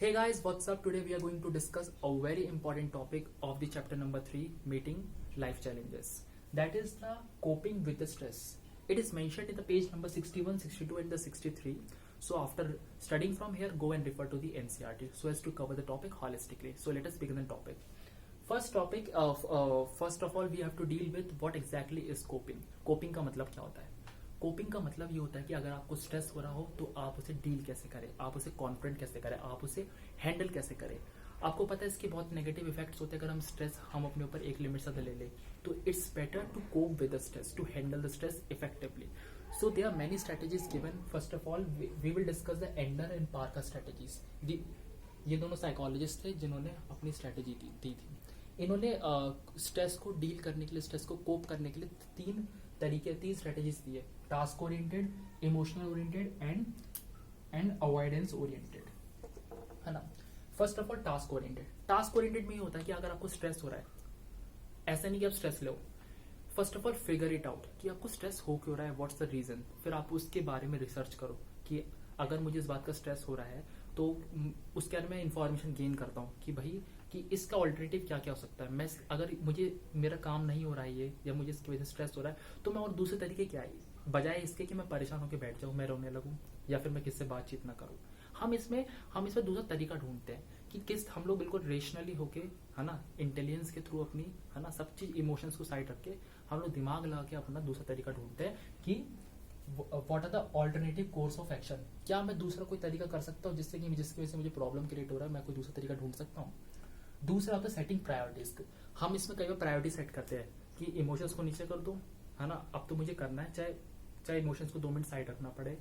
Hey guys, what's up? Today we are going to discuss a very important topic of the chapter number 3, meeting life challenges. That is the coping with the stress. It is mentioned in the page number 61, 62 and the 63. So after studying from here, go and refer to the NCERT so as to cover the topic holistically. So let us begin the topic. First of all, we have to deal with what exactly is coping. Coping का मतलब क्या होता है? Coping का मतलब ये होता है कि अगर आपको स्ट्रेस हो रहा हो तो आप उसे डील कैसे करें, आप उसे कॉन्फिडेंट कैसे करें, आप उसे हैंडल कैसे करें. आपको पता है इसके बहुत नेगेटिव इफेक्ट्स होते हैं अगर हम स्ट्रेस हम अपने ऊपर एक लिमिट से ले लें. तो it's better to cope with the stress, to handle the stress effectively. So there are many strategies given. First of all we will discuss the Endler and Parker strategies. ये दोनों साइकोलॉजिस्ट थे जिन्होंने अपनी strategy दी थी. इन्होंने stress को deal करने के लिए, स्ट्रेस को कोप करने के लिए तीन स्ट्रेटेजीज दिए. Task oriented, emotional oriented and avoidance oriented, है ना. First of all task oriented में ये होता है कि अगर आपको स्ट्रेस हो रहा है, ऐसा नहीं कि आप stress low. First of all figure it out कि आपको स्ट्रेस हो क्यों रहा है, व्हाट्स द रीजन. फिर आप उसके बारे में रिसर्च करो कि अगर मुझे इस बात का स्ट्रेस हो रहा है तो उसके बारे में इंफॉर्मेशन गेन करता हूँ कि भाई कि इसका ऑल्टरनेटिव क्या क्या हो सकता है. मैं अगर मुझे मेरा काम नहीं हो रहा है ये, या मुझे इसकी वजह से स्ट्रेस हो रहा है, तो मैं और दूसरे तरीके क्या है बजाय इसके कि मैं परेशान होकर बैठ जाऊं, मैं रोने लगूं, या फिर मैं किससे बातचीत ना करूं. हम इसमें दूसरा तरीका ढूंढते हैं कि किस हम लोग बिल्कुल रेशनली होके, है ना, इंटेलिजेंस के थ्रू अपनी, है ना, सब चीज इमोशंस को साइड रख के हम लोग दिमाग लगा के अपना दूसरा तरीका ढूंढते हैं कि what are the alternative course of action. क्या मैं दूसरा कोई तरीका कर सकता हूँ जिसकी वजह से मुझे प्रॉब्लम क्रिएट हो रहा है, मैं कोई दूसरा तरीका ढूंढ सकता हूँ. दूसरा होता है सेटिंग प्रायोरिटीज. हम इसमें कई बार प्रायोरिटी सेट करते हैं कि इमोशंस को नीचे कर दो, है ना, अब तो मुझे करना है, चाहे इमोशंस को 2 मिनट साइड रखना पड़े,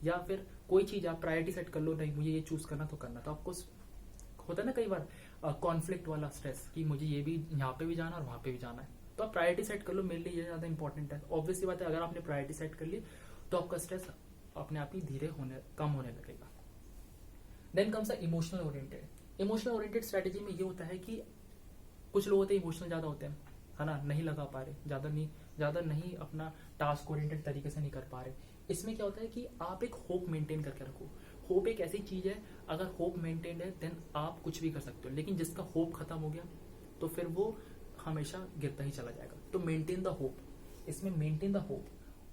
या फिर कोई चीज आप प्रायोरिटी सेट कर लो, नहीं मुझे ये चूज करना तो करना. तो आपको होता है ना कई बार कॉन्फ्लिक्ट वाला स्ट्रेस कि मुझे ये भी यहाँ पे भी जाना और वहां पे भी जाना है, तो आप प्रायोरिटी सेट कर लो, मेरे लिए ये ज्यादा इंपॉर्टेंट है. ऑब्वियसली बात है, अगर आपने प्रायोरिटी सेट कर ली तो आपका स्ट्रेस अपने आप ही कम होने लगेगा. Then comes the emotional oriented strategy में ये होता है कि कुछ लोग होते हैं इमोशनल ज्यादा होते हैं, है ना, नहीं लगा पा रहे, ज्यादा नहीं अपना टास्क ओरिएंटेड तरीके से नहीं कर पा रहे. इसमें क्या होता है कि आप एक होप मेंटेन करके रखो. होप एक ऐसी चीज है, अगर होप मेंटेन है देन आप कुछ भी कर सकते हो, लेकिन जिसका होप खत्म हो गया तो फिर वो हमेशा गिरता ही चला जाएगा. तो मेंटेन द होप, इसमें मेंटेन द होप.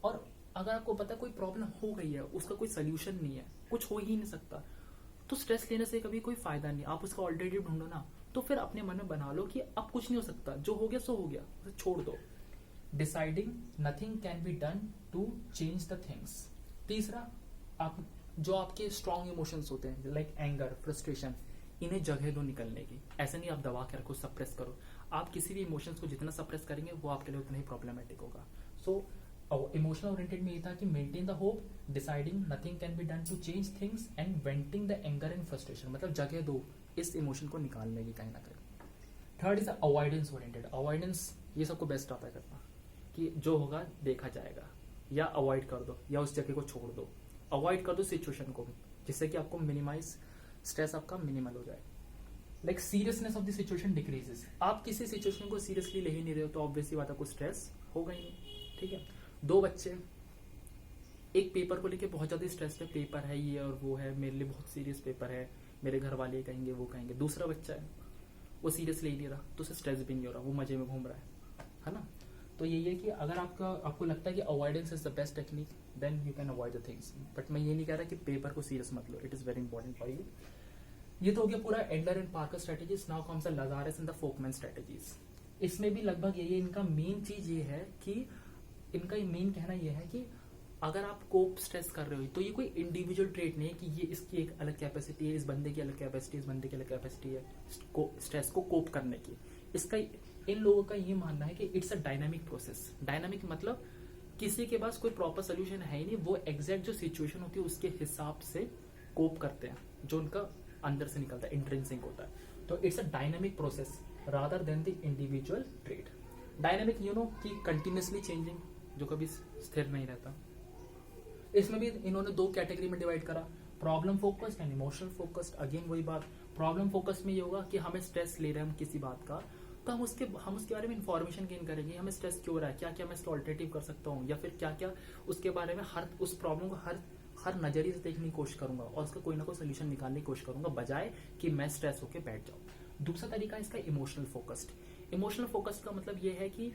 और अगर आपको पता है कोई प्रॉब्लम हो गई है, उसका कोई सोल्यूशन नहीं है, कुछ हो ही नहीं सकता, तो स्ट्रेस लेने से कभी कोई फायदा नहीं. आप उसका ऑल्टरनेटिव ढूंढो ना. तो फिर अपने मन में बना लो कि अब कुछ नहीं हो सकता, जो हो गया सो हो गया, उसे छोड़ दो. Deciding nothing can be done to change the things. तीसरा, आप जो आपके स्ट्रॉन्ग इमोशंस होते हैं लाइक एंगर, फ्रस्ट्रेशन, इन्हें जगह दो निकलने की. ऐसा नहीं आप दबा के रखो, सप्रेस करो. आप किसी भी इमोशंस को जितना सप्रेस करेंगे वो आपके लिए उतना ही प्रॉब्लमेटिक होगा. सो इमोशनल ओरिएंटेड में ये था कि maintain the hope, deciding nothing can be done to change things and venting the anger and frustration. मतलब जगह दो इस इमोशन को निकालने की कहीं ना कहीं. Third is avoidance oriented. Avoidance ये सबको बेस्ट आता है करना कि जो होगा देखा जाएगा, या अवॉइड कर दो, या उस जगह को छोड़ दो, अवॉइड कर दो सिचुएशन को, जिससे कि आपको मिनिमाइज स्ट्रेस आपका मिनिमल हो जाए. Like seriousness of the situation decreases. आप किसी सिचुएशन को सीरियसली ले ही नहीं रहे हो तो ऑब्वियसली बात है आपको स्ट्रेस होगा ही नहीं. ठीक है. 2 बच्चे एक पेपर को लेके बहुत ज्यादा स्ट्रेस है, पेपर है ये और वो है, मेरे लिए बहुत सीरियस पेपर है, मेरे घर वाले कहेंगे वो कहेंगे. दूसरा बच्चा है वो सीरियस ले ही नहीं रहा, तो उसे स्ट्रेस भी नहीं हो रहा, वो मजे में घूम रहा है ना. तो यही है कि अगर आपको लगता है कि avoidance is the best technique then you can avoid the things. But मैं ये नहीं कह रहा कि पेपर को सीरियस मत लो, it is very important for you. ये तो हो गया पूरा Adler and Parker strategies. Now comes the Lazarus and the Folkman strategies. इसमें भी लगभग यही, इनका मेन चीज ये है कि इनका मेन कहना यह है कि अगर आप कोप स्ट्रेस कर रहे हो तो ये कोई इंडिविजुअल ट्रेट नहीं है कि ये इसकी एक अलग कैपेसिटी है, इस बंदे की अलग कैपेसिटी, इस बंदे की अलग कैपेसिटी है स्ट्रेस को कोप करने की. इसका इन लोगों का ये मानना है कि it's a dynamic process. Dynamic मतलब किसी के पास कोई प्रॉपर सोल्यूशन है ही नहीं, वो एग्जैक्ट जो सिचुएशन होती है उसके हिसाब से कोप करते हैं, जो उनका अंदर से निकलता है, इंट्रिंसिक होता है. तो it's a dynamic process rather than the individual trait. Dynamic you know कि कंटिन्यूसली चेंजिंग, जो कभी स्थिर नहीं रहता. इसमें भी इन्होंने 2 कैटेगरी में डिवाइड करा, problem focused and emotional focused. Again वही बात, प्रॉब्लम फोकस्ड में ये होगा कि हमें स्ट्रेस ले रहे हैं हम किसी बात का, तो हम उसके बारे में इंफॉर्मेशन गेन करेंगे, हमें स्ट्रेस क्यों हो रहा है, क्या क्या मैं इसके ऑल्टरनेटिव कर सकता हूँ, या फिर क्या क्या उसके बारे में हर उस प्रॉब्लम को हर नजरिए से देखने की कोशिश करूंगा और उसका कोई ना कोई सोल्यूशन निकालने की कोशिश करूंगा, बजाय कि मैं स्ट्रेस होकर बैठ जाऊं। दूसरा तरीका है इसका इमोशनल फोकस्ड। इमोशनल फोकस्ड का मतलब ये है कि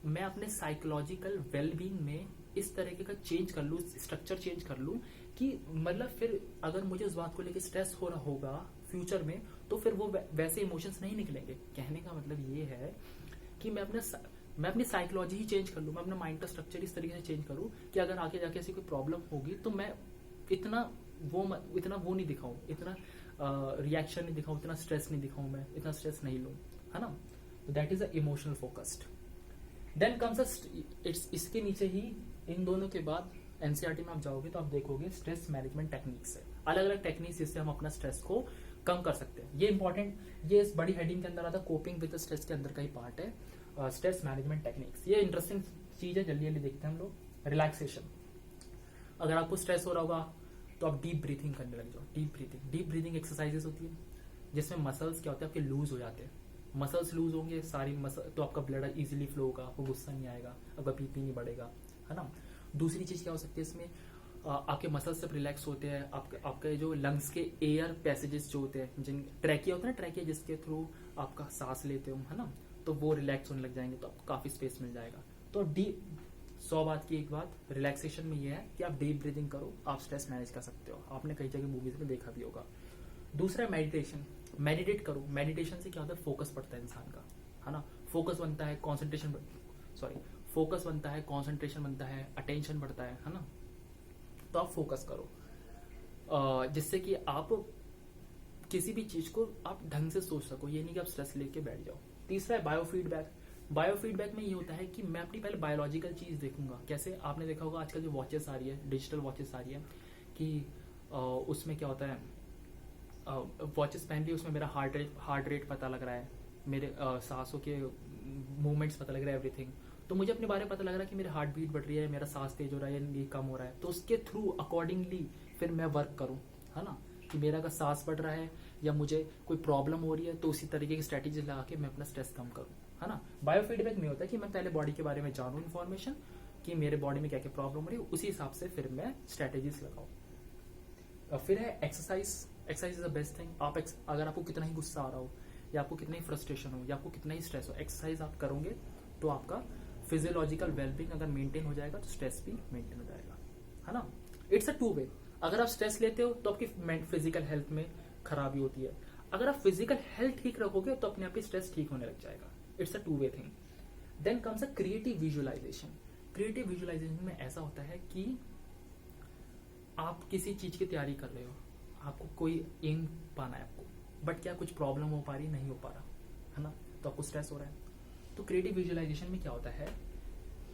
मैं अपने साइकोलॉजिकल वेलबींग में इस तरीके का चेंज कर लूँ, स्ट्रक्चर चेंज कर लूँ कि मतलब फिर अगर मुझे उस बात को लेकर स्ट्रेस हो रहा होगा फ्यूचर में, तो फिर वो वैसे इमोशंस नहीं निकलेंगे। कहने का मतलब ये है कि मैं अपनी साइकोलॉजी ही चेंज कर लूँ, मैं अपना माइंड का स्ट्रक्चर इस तरीके से चेंज करूँ कि अगर आगे जाके ऐसी कोई प्रॉब्लम होगी तो मैं इतना वो नहीं दिखाऊं, इतना रिएक्शन नहीं दिखाऊं, इतना स्ट्रेस नहीं दिखाऊं, मैं इतना स्ट्रेस नहीं लूं, है ना। That is a emotional focused. Then comes इसके नीचे ही इन दोनों के बाद एनसीईआरटी में आप जाओगे तो आप देखोगे स्ट्रेस मैनेजमेंट टेक्निक्स है, अलग अलग टेक्निक्स जिससे हम अपना स्ट्रेस को कम कर सकते हैं। ये इंपॉर्टेंट, ये इस बड़ी हेडिंग के अंदर आता है, कोपिंग विद स्ट्रेस के अंदर का ही पार्ट है, स्ट्रेस मैनेजमेंट टेक्निक्स। ये इंटरेस्टिंग चीज है, जल्दी जल्दी देखते हैं हम लोग। रिलैक्सेशन, अगर आपको स्ट्रेस हो रहा होगा तो आप डीप ब्रीथिंग करने लग जाओ। डीप ब्रीथिंग एक्सरसाइजेस होती है जिसमें मसल्स क्या होते हैं आपके लूज हो जाते हैं। मसल्स लूज होंगे सारी मसल, तो आपका ब्लड इजीली फ्लो होगा, आपको गुस्सा नहीं आएगा, आपका बीपी नहीं बढ़ेगा, है ना। दूसरी चीज क्या हो सकती है इसमें, आपके मसल्स सब रिलैक्स होते हैं, आपके जो लंग्स के एयर पैसेजेस जो होते हैं, जिन ट्रैकिया होता है ना, ट्रैकिया जिसके थ्रू आपका सांस लेते हो, है ना, तो वो रिलैक्स होने लग जाएंगे, तो आपको काफी स्पेस मिल जाएगा। तो डीप 100 बात की एक बात रिलैक्सेशन में ये है कि आप डीप ब्रीदिंग करो, आप स्ट्रेस मैनेज कर सकते हो। आपने कई जगह मूवीज में देखा भी होगा। दूसरा मेडिटेशन, मेडिटेट करो। मेडिटेशन से क्या होता है, फोकस बढ़ता है इंसान का, है ना। फोकस बनता है, फोकस बनता है, कॉन्सेंट्रेशन बनता है, अटेंशन बढ़ता है ना। तो आप फोकस करो जिससे कि आप किसी भी चीज को आप ढंग से सोच सको, ये नहीं कि आप स्ट्रेस लेके बैठ जाओ। तीसरा है बायोफीडबैक। बायोफीडबैक में ये होता है कि मैं अपनी पहले बायोलॉजिकल चीज देखूंगा। कैसे, आपने देखा होगा आजकल जो वॉचेस आ रही है, डिजिटल वॉचेस आ रही है, कि उसमें क्या होता है, वॉचेस पहन ली, उसमें मेरा हार्ट रेट पता लग रहा है, मेरे सांसों के मूवमेंट्स पता लग रहा है, एवरीथिंग। तो मुझे अपने बारे में पता लग रहा है कि मेरी हार्ट बीट बढ़ रही है, मेरा सांस तेज हो रहा है, ये कम हो रहा है। तो उसके थ्रू अकॉर्डिंगली फिर मैं वर्क करूँ, है ना, कि मेरा अगर सांस बढ़ रहा है या मुझे कोई प्रॉब्लम हो रही है तो उसी तरीके की स्ट्रेटेजी लगा के मैं अपना स्ट्रेस कम करूँ, है ना। बायोफीडबैक में होता है कि मैं पहले बॉडी के बारे में जानूँ इन्फॉर्मेशन, कि मेरे बॉडी में क्या क्या प्रॉब्लम हो रही है, उसी हिसाब से फिर मैं स्ट्रेटेजीज लगाऊँ। फिर है exercise. Exercise is the best thing. आप अगर आपको कितना ही गुस्सा आ रहा हो, या आपको कितना ही फ्रस्ट्रेशन हो, या आपको कितना ही स्ट्रेस हो, एक्सरसाइज आप करोगे तो आपका फिजियोलॉजिकल वेलबींग अगर मेंटेन हो जाएगा तो स्ट्रेस भी मेंटेन हो जाएगा, है ना। इट्स अ टू वे। अगर आप स्ट्रेस लेते हो तो आपकी फिजिकल हेल्थ में खराबी होती है, अगर आप फिजिकल हेल्थ ठीक रखोगे तो अपने आप ही स्ट्रेस ठीक होने लग जाएगा। It's a two way thing. Then comes a creative visualisation. Creative visualisation में ऐसा होता है कि आप किसी चीज की तैयारी कर रहे हो, आपको कोई एम पाना है आपको, बट क्या कुछ प्रॉब्लम हो पा रही, नहीं हो पा रहा, है ना, तो आपको स्ट्रेस हो रहा है। तो क्रिएटिव विजुअलाइजेशन में क्या होता है,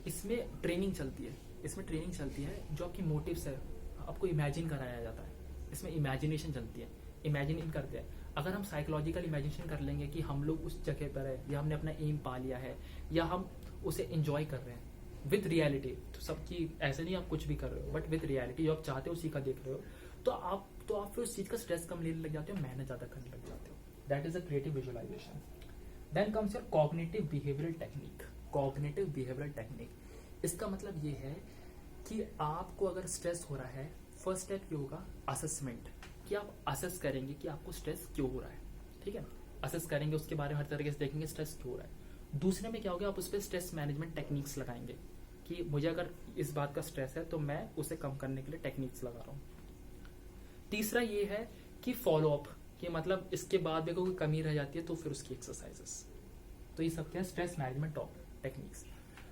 इसमें ट्रेनिंग चलती है, जो आपकी मोटिव्स है आपको इमेजिन कराया जाता है, इसमें इमेजिनेशन चलती है, इमेजिन करते हैं। अगर हम साइकोलॉजिकल इमेजिनेशन कर लेंगे कि हम लोग उस जगह पर है, या हमने अपना एम पा लिया है, या हम उसे एंजॉय कर रहे हैं विद रियलिटी, तो सबकी ऐसे नहीं आप कुछ भी कर रहे हो, बट विद रियलिटी जो आप चाहते हो उसी का देख रहे हो, तो आप फिर उस चीज का स्ट्रेस कम लेने लग जाते हो, मेहनत ज्यादा करने लग जाते हो। That is a creative visualisation. Then comes your cognitive behavioural technique. Cognitive behavioural technique, इसका मतलब ये है कि आपको अगर स्ट्रेस हो रहा है, फर्स्ट स्टेप ये होगा असेसमेंट, कि आप असेस करेंगे कि आपको स्ट्रेस क्यों हो रहा है, ठीक है। असेस करेंगे, उसके बारे में हर तरीके से देखेंगे स्ट्रेस क्यों हो रहा है। दूसरे में क्या होगा, आप उस पर स्ट्रेस मैनेजमेंट टेक्निक्स लगाएंगे कि मुझे अगर इस बात का स्ट्रेस है तो मैं उसे कम करने के लिए टेक्निक्स लगा रहा हूँ। तीसरा ये है कि फॉलो अप, कि मतलब इसके बाद भी कोई कमी रह जाती है तो फिर उसकी एक्सरसाइजेस। तो ये सब क्या है, स्ट्रेस मैनेजमेंट टेक्निक्स।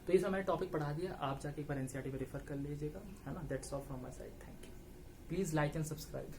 तो ये सब मैंने टॉपिक पढ़ा दिया, आप जाके एक बार एनसीईआरटी में रेफर कर लीजिएगा, है ना। That's all from my side, thank you. Please like and subscribe.